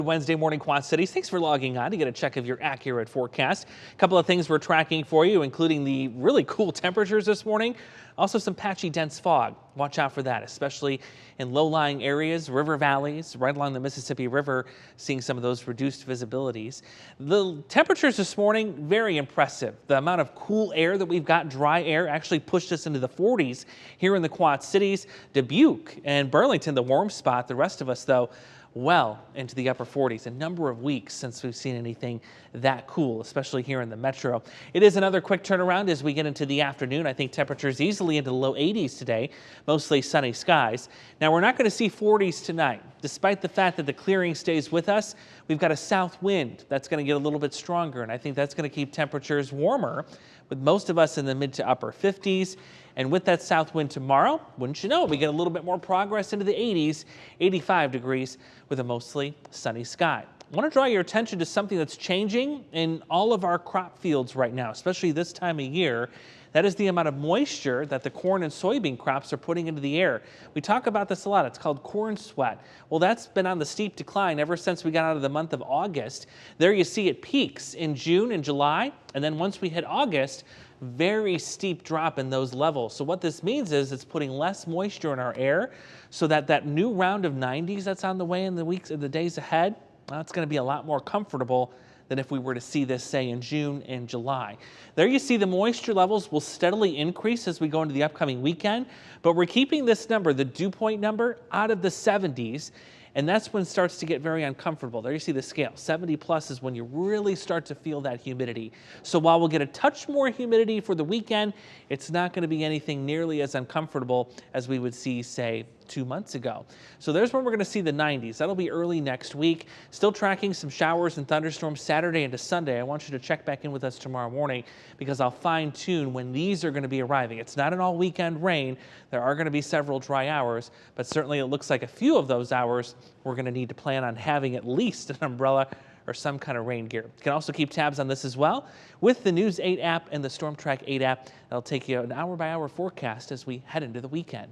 Wednesday morning, Quad Cities. Thanks for logging on to get a check of your accurate forecast. A couple of things we're tracking for you, including the really cool temperatures this morning. Also some patchy dense fog. Watch out for that, especially in low-lying areas, river valleys, right along the Mississippi River, seeing some of those reduced visibilities. The temperatures this morning, very impressive. The amount of cool air that we've got, dry air, actually pushed us into the 40s here in the Quad Cities. Dubuque and Burlington, the warm spot. The rest of us, though, well into the upper 40s. A number of weeks since we've seen anything that cool, especially here in the metro. It is another quick turnaround as we get into the afternoon. I think temperatures easily into the low 80s today, mostly sunny skies. Now, we're not going to see 40s tonight. Despite the fact that the clearing stays with us, we've got a south wind that's going to get a little bit stronger, and I think that's going to keep temperatures warmer, with most of us in the mid to upper 50s. And with that south wind tomorrow, wouldn't you know, we get a little bit more progress into the 80s, 85 degrees with a mostly sunny sky. I want to draw your attention to something that's changing in all of our crop fields right now, especially this time of year. That is the amount of moisture that the corn and soybean crops are putting into the air. We talk about this a lot. It's called corn sweat. Well, that's been on the steep decline ever since we got out of the month of August. There you see it peaks in June and July, and then once we hit August, very steep drop in those levels. So what this means is it's putting less moisture in our air, so that new round of 90s that's on the way in the weeks and the days ahead, it's going to be a lot more comfortable than if we were to see this, say, in June and July. There you see the moisture levels will steadily increase as we go into the upcoming weekend, but we're keeping this number, the dew point number, out of the 70s. And that's when it starts to get very uncomfortable. There you see the scale. 70 plus is when you really start to feel that humidity. So while we'll get a touch more humidity for the weekend, it's not going to be anything nearly as uncomfortable as we would see, say, 2 months ago. So there's when we're going to see the 90s. That'll be early next week. Still tracking some showers and thunderstorms Saturday into Sunday. I want you to check back in with us tomorrow morning because I'll fine tune when these are going to be arriving. It's not an all weekend rain. There are going to be several dry hours, but certainly it looks like a few of those hours we're going to need to plan on having at least an umbrella or some kind of rain gear. You can also keep tabs on this as well with the News 8 app and the Storm Track 8 app. That'll take you an hour-by-hour forecast as we head into the weekend.